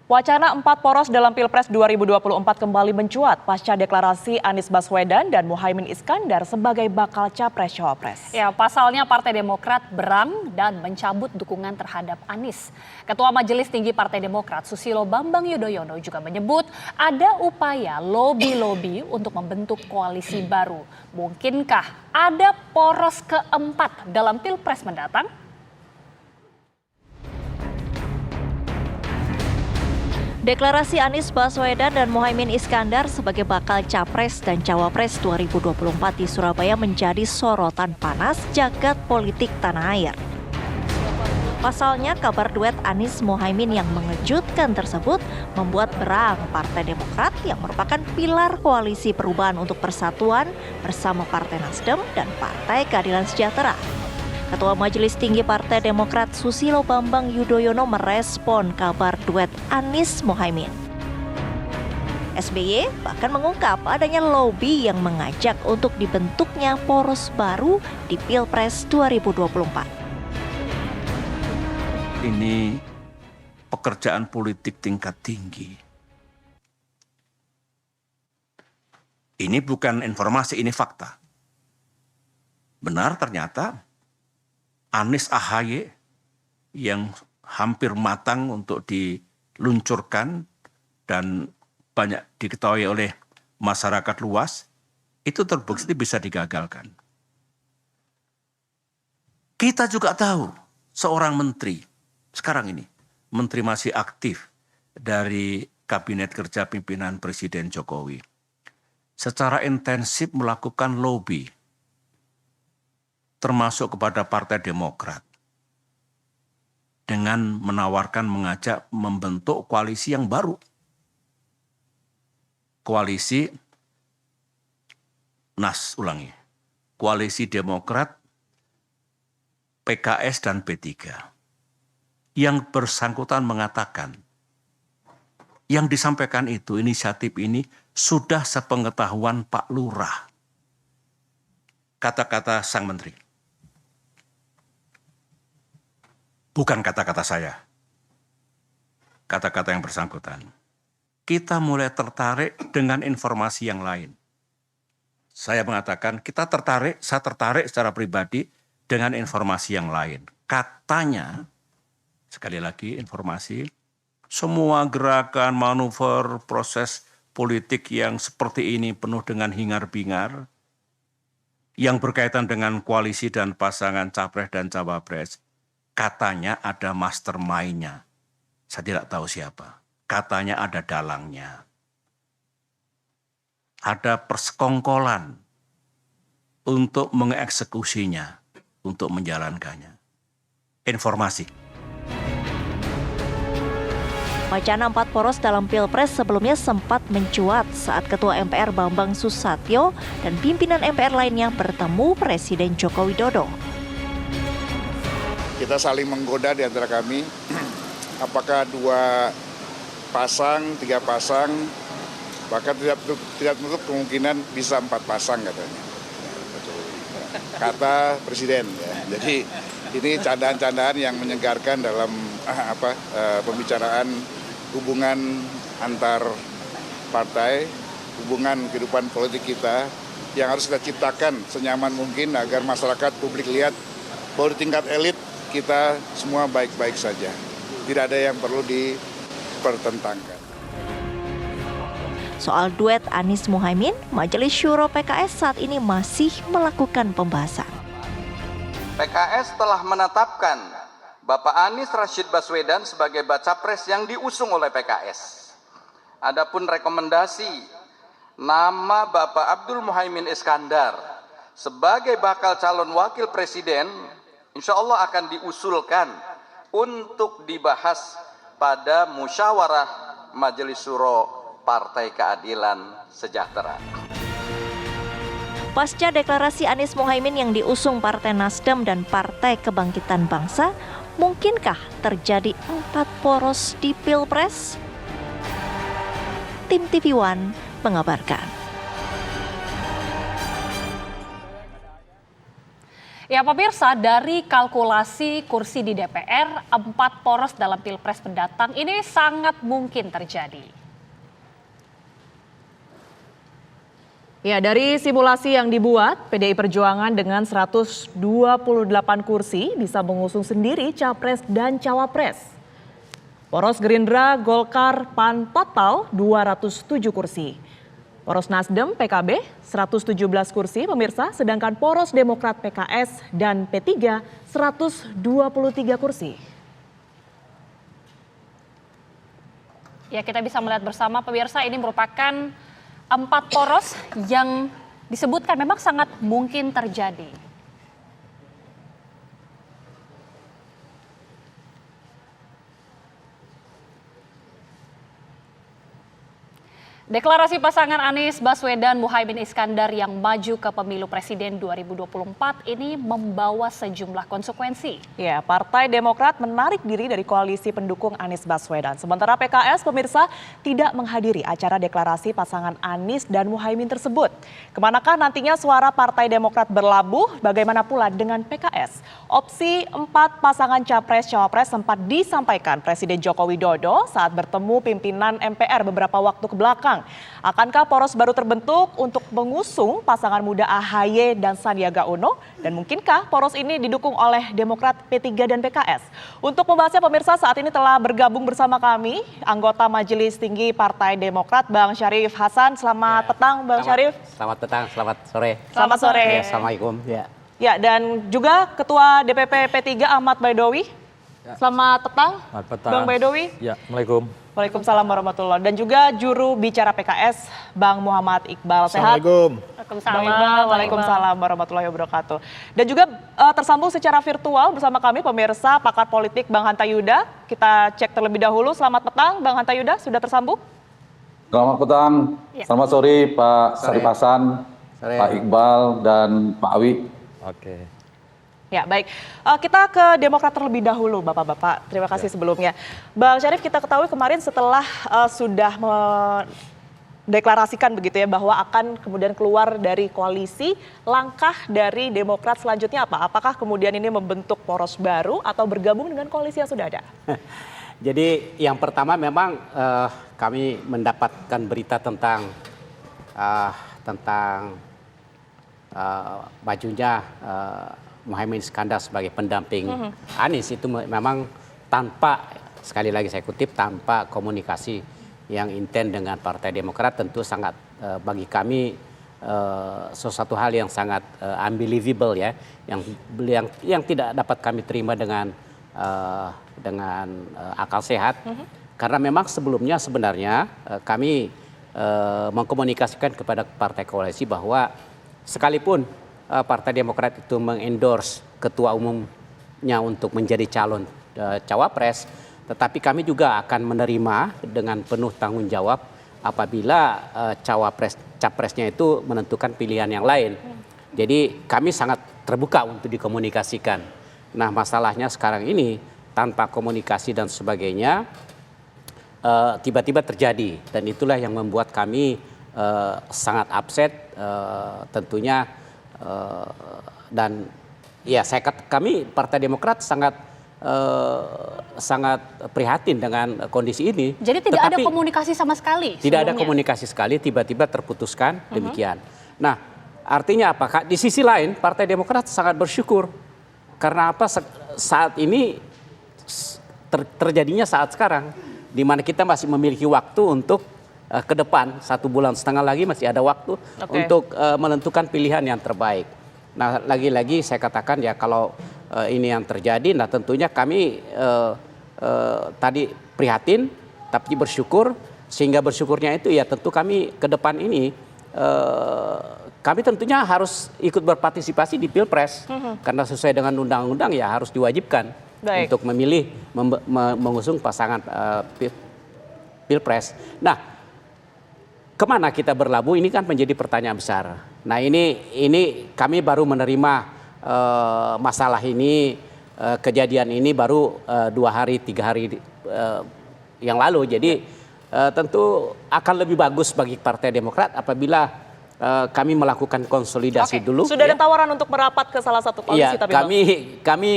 Wacana 4 poros dalam Pilpres 2024 kembali mencuat pasca deklarasi Anies Baswedan dan Muhaimin Iskandar sebagai bakal capres-cawapres. Ya, pasalnya Partai Demokrat berang dan mencabut dukungan terhadap Anies. Ketua Majelis Tinggi Partai Demokrat Susilo Bambang Yudhoyono juga menyebut ada upaya lobi-lobi untuk membentuk koalisi baru. Mungkinkah ada poros keempat dalam Pilpres mendatang? Deklarasi Anies Baswedan dan Muhaimin Iskandar sebagai bakal capres dan cawapres 2024 di Surabaya menjadi sorotan panas jagat politik tanah air. Pasalnya kabar duet Anies Muhaimin yang mengejutkan tersebut membuat berang Partai Demokrat yang merupakan pilar koalisi perubahan untuk persatuan bersama Partai Nasdem dan Partai Keadilan Sejahtera. Ketua Majelis Tinggi Partai Demokrat Susilo Bambang Yudhoyono merespon kabar duet Anies Muhaimin. SBY bahkan mengungkap adanya lobi yang mengajak untuk dibentuknya poros baru di Pilpres 2024. Ini pekerjaan politik tingkat tinggi. Ini bukan informasi, ini fakta. Benar ternyata Anies AHY yang hampir matang untuk diluncurkan dan banyak diketahui oleh masyarakat luas, itu terbukti bisa digagalkan. Kita juga tahu seorang menteri, sekarang ini, menteri masih aktif dari Kabinet Kerja Pimpinan Presiden Jokowi, secara intensif melakukan lobby, termasuk kepada Partai Demokrat, dengan menawarkan mengajak membentuk koalisi yang baru. Koalisi Demokrat, PKS dan P3. Yang bersangkutan mengatakan, yang disampaikan itu, inisiatif ini sudah sepengetahuan Pak Lurah. Kata-kata sang menteri. Bukan kata-kata saya. Kata-kata yang bersangkutan. Kita mulai tertarik dengan informasi yang lain. Saya mengatakan saya tertarik secara pribadi dengan informasi yang lain. Katanya, sekali lagi informasi, semua gerakan, manuver, proses politik yang seperti ini penuh dengan hingar-bingar, yang berkaitan dengan koalisi dan pasangan capres dan cawapres, katanya ada mastermind-nya. Saya tidak tahu siapa. Katanya ada dalangnya. Ada persekongkolan untuk mengeksekusinya, untuk menjalankannya. Informasi. Wacana 4 poros dalam Pilpres sebelumnya sempat mencuat saat Ketua MPR Bambang Susatyo dan pimpinan MPR lainnya bertemu Presiden Joko Widodo. Kita saling menggoda di antara kami, apakah 2 pasang, 3 pasang, bahkan tidak menutup kemungkinan bisa 4 pasang katanya. Kata Presiden. Ya. Jadi ini candaan-candaan yang menyegarkan dalam pembicaraan hubungan antar partai, hubungan kehidupan politik kita yang harus kita ciptakan senyaman mungkin agar masyarakat publik lihat bahwa di tingkat elit kita semua baik-baik saja. Tidak ada yang perlu dipertentangkan. Soal duet Anies Muhaimin, Majelis Syuro PKS saat ini masih melakukan pembahasan. PKS telah menetapkan Bapak Anies Rashid Baswedan sebagai baca pres yang diusung oleh PKS. Adapun rekomendasi nama Bapak Abdul Muhaimin Iskandar sebagai bakal calon wakil presiden, insya Allah akan diusulkan untuk dibahas pada musyawarah Majelis Syuro Partai Keadilan Sejahtera. Pasca deklarasi Anies Muhaimin yang diusung Partai Nasdem dan Partai Kebangkitan Bangsa, mungkinkah terjadi 4 poros di Pilpres? Tim TV One mengabarkan. Ya pemirsa, dari kalkulasi kursi di DPR, 4 poros dalam Pilpres mendatang ini sangat mungkin terjadi. Ya, dari simulasi yang dibuat, PDI Perjuangan dengan 128 kursi bisa mengusung sendiri Capres dan Cawapres. Poros Gerindra, Golkar, PAN total 207 kursi. Poros Nasdem, PKB 117 kursi pemirsa, sedangkan Poros Demokrat, PKS, dan P3 123 kursi. Ya, kita bisa melihat bersama pemirsa, ini merupakan 4 poros yang disebutkan memang sangat mungkin terjadi. Deklarasi pasangan Anies Baswedan Muhaimin Iskandar yang maju ke pemilu presiden 2024 ini membawa sejumlah konsekuensi. Ya, Partai Demokrat menarik diri dari koalisi pendukung Anies Baswedan. Sementara PKS, pemirsa, tidak menghadiri acara deklarasi pasangan Anies dan Muhaimin tersebut. Kemanakah nantinya suara Partai Demokrat berlabuh? Bagaimana pula dengan PKS? Opsi 4 pasangan Capres-Cawapres sempat disampaikan Presiden Joko Widodo saat bertemu pimpinan MPR beberapa waktu kebelakang. Akankah poros baru terbentuk untuk mengusung pasangan muda AHY dan Sandiaga Uno? Dan mungkinkah poros ini didukung oleh Demokrat, P3 dan PKS? Untuk membahasnya pemirsa, saat ini telah bergabung bersama kami anggota Majelis Tinggi Partai Demokrat, Bang Syarif Hasan. Selamat petang, Bang Syarif. Selamat petang, selamat sore. Selamat sore. Ya, Assalamualaikum. Ya, dan juga Ketua DPP P3 Ahmad Baidowi. Selamat petang, Bang Baidowi. Ya, Assalamualaikum. Waalaikumsalam warahmatullahi. Dan juga juru bicara PKS, Bang Muhammad Iqbal. Sehat? Assalamualaikum. Bang Iqbal, waalaikumsalam warahmatullahi wabarakatuh. Dan juga tersambung secara virtual bersama kami pemirsa pakar politik Bang Hanta Yuda. Kita cek terlebih dahulu. Selamat petang, Bang Hanta Yuda, sudah tersambung? Selamat petang, selamat sore Pak Syarif Hasan, Pak Iqbal, dan Pak Awi. Oke. Ya, baik. Kita ke Demokrat terlebih dahulu, Bapak-Bapak. Terima kasih sebelumnya. Bang Syarif, kita ketahui kemarin setelah sudah mendeklarasikan begitu ya bahwa akan kemudian keluar dari koalisi, langkah dari Demokrat selanjutnya apa? Apakah kemudian ini membentuk poros baru atau bergabung dengan koalisi yang sudah ada? Jadi yang pertama memang kami mendapatkan berita tentang majunya Muhaimin Iskandar sebagai pendamping Anies itu memang tanpa, sekali lagi saya kutip, tanpa komunikasi yang intens dengan Partai Demokrat, tentu sangat bagi kami sesuatu hal yang sangat unbelievable ya, yang tidak dapat kami terima dengan akal sehat, karena memang sebelumnya sebenarnya kami mengkomunikasikan kepada partai koalisi bahwa sekalipun Partai Demokrat itu mengendorse ketua umumnya untuk menjadi calon cawapres, tetapi kami juga akan menerima dengan penuh tanggung jawab apabila capresnya itu menentukan pilihan yang lain. Jadi kami sangat terbuka untuk dikomunikasikan. Nah, masalahnya sekarang ini tanpa komunikasi dan sebagainya tiba-tiba terjadi, dan itulah yang membuat kami sangat upset tentunya. Dan ya kami Partai Demokrat sangat prihatin dengan kondisi ini. Jadi tidak ada komunikasi sama sekali? Tidak ada komunikasi sekali, tiba-tiba terputuskan demikian. Nah, artinya apa? Di sisi lain Partai Demokrat sangat bersyukur. Karena apa? Saat ini terjadinya saat sekarang, di mana kita masih memiliki waktu untuk ke depan, 1,5 bulan lagi masih ada waktu untuk menentukan pilihan yang terbaik. Nah, lagi-lagi saya katakan ya, kalau ini yang terjadi, nah tentunya kami tadi prihatin tapi bersyukur, sehingga bersyukurnya itu ya tentu kami ke depan ini kami tentunya harus ikut berpartisipasi di Pilpres, karena sesuai dengan undang-undang ya harus diwajibkan untuk memilih mengusung pasangan Pilpres. Nah, kemana kita berlabuh ini kan menjadi pertanyaan besar. Nah, ini kami baru menerima masalah ini, kejadian ini baru 2 hari 3 hari yang lalu. Jadi tentu akan lebih bagus bagi Partai Demokrat apabila kami melakukan konsolidasi dulu. Sudah ada tawaran untuk merapat ke salah satu koalisi, Iya, tapi Bang? kami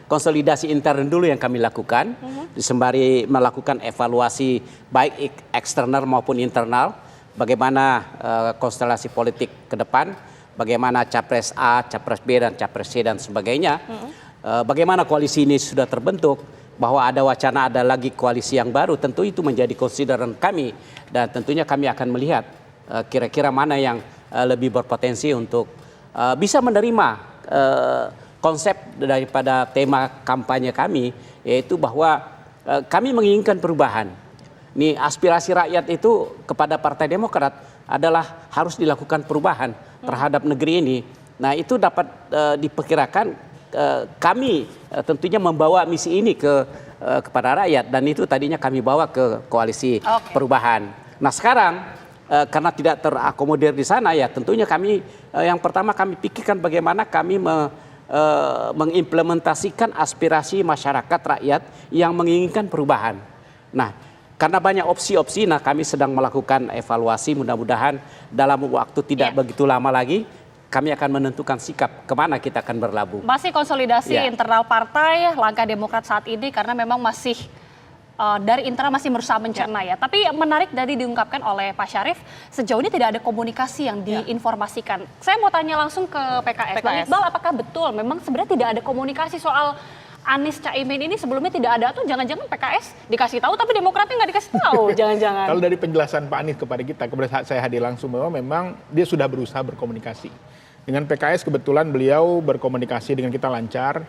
konsolidasi intern dulu yang kami lakukan, sembari melakukan evaluasi baik eksternal maupun internal, bagaimana konstelasi politik ke depan, bagaimana capres A, capres B dan capres C dan sebagainya, bagaimana koalisi ini sudah terbentuk, bahwa ada wacana ada lagi koalisi yang baru, tentu itu menjadi konsideran kami dan tentunya kami akan melihat kira-kira mana yang lebih berpotensi untuk bisa menerima konsep daripada tema kampanye kami, yaitu bahwa kami menginginkan perubahan. Ini aspirasi rakyat itu kepada Partai Demokrat adalah harus dilakukan perubahan terhadap negeri ini. Nah itu dapat diperkirakan kami tentunya membawa misi ini kepada rakyat dan itu tadinya kami bawa ke koalisi perubahan. Nah sekarang karena tidak terakomodir di sana ya tentunya kami yang pertama kami pikirkan bagaimana kami mengimplementasikan aspirasi masyarakat rakyat yang menginginkan perubahan. Nah karena banyak opsi-opsi, nah kami sedang melakukan evaluasi, mudah-mudahan dalam waktu tidak begitu lama lagi kami akan menentukan sikap kemana kita akan berlabuh. Masih konsolidasi internal partai, langkah Demokrat saat ini karena memang masih dari internal masih berusaha mencerna ya. Tapi menarik tadi diungkapkan oleh Pak Syarif, sejauh ini tidak ada komunikasi yang diinformasikan. Saya mau tanya langsung ke PKS. Bang Iqbal, apakah betul memang sebenarnya tidak ada komunikasi soal Anies Caimin ini sebelumnya tidak ada, atau jangan-jangan PKS dikasih tahu tapi Demokratnya nggak dikasih tahu, jangan-jangan. Kalau dari penjelasan Pak Anies kepada kita, saat saya hadir langsung bahwa memang dia sudah berusaha berkomunikasi. Dengan PKS kebetulan beliau berkomunikasi dengan kita lancar,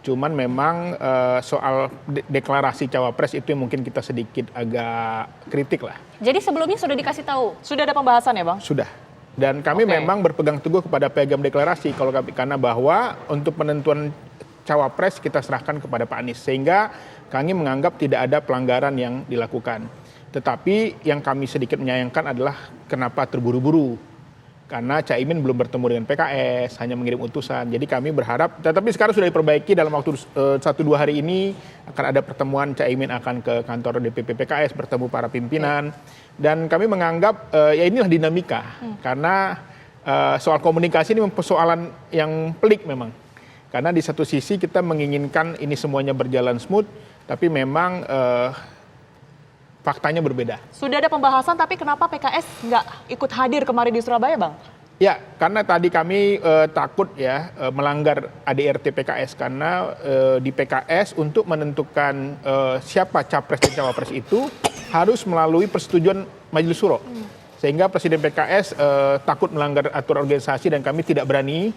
cuman memang soal deklarasi cawapres itu yang mungkin kita sedikit agak kritik lah. Jadi sebelumnya sudah dikasih tahu? Sudah ada pembahasan ya Bang? Sudah. Dan kami memang berpegang teguh kepada piagam deklarasi karena bahwa untuk penentuan cawapres kita serahkan kepada Pak Anies, sehingga kami menganggap tidak ada pelanggaran yang dilakukan. Tetapi yang kami sedikit menyayangkan adalah kenapa terburu-buru. Karena Caimin belum bertemu dengan PKS, hanya mengirim utusan. Jadi kami berharap, tetapi sekarang sudah diperbaiki dalam waktu 1-2 hari ini akan ada pertemuan, Caimin akan ke kantor DPP PKS bertemu para pimpinan. Dan kami menganggap ya inilah dinamika. Karena soal komunikasi ini persoalan yang pelik memang. Karena di satu sisi kita menginginkan ini semuanya berjalan smooth, tapi memang faktanya berbeda. Sudah ada pembahasan, tapi kenapa PKS nggak ikut hadir kemarin di Surabaya, Bang? Ya, karena tadi kami takut ya melanggar ADRT PKS, karena di PKS untuk menentukan siapa capres dan cawapres itu harus melalui persetujuan Majelis Syuro. Sehingga Presiden PKS takut melanggar aturan organisasi dan kami tidak berani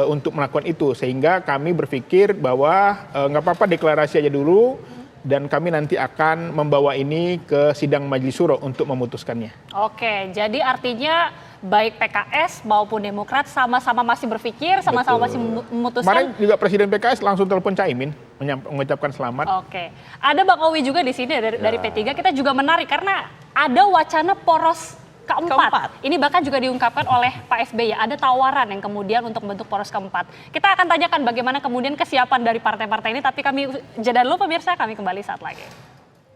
untuk melakukan itu, sehingga kami berpikir bahwa nggak apa-apa deklarasi aja dulu dan kami nanti akan membawa ini ke sidang Majelis Syuro untuk memutuskannya. Oke, jadi artinya baik PKS maupun Demokrat sama-sama masih berpikir, sama-sama masih memutuskan. Kemarin juga Presiden PKS langsung telepon Caimin mengucapkan selamat. Oke, ada Bang Owi juga di sini dari P3. Kita juga menarik karena ada wacana poros keempat. Ini bahkan juga diungkapkan oleh Pak SBY. Ada tawaran yang kemudian untuk membentuk poros keempat. Kita akan tanyakan bagaimana kemudian kesiapan dari partai-partai ini. Tapi kami jeda dulu pemirsa, kami kembali saat lagi.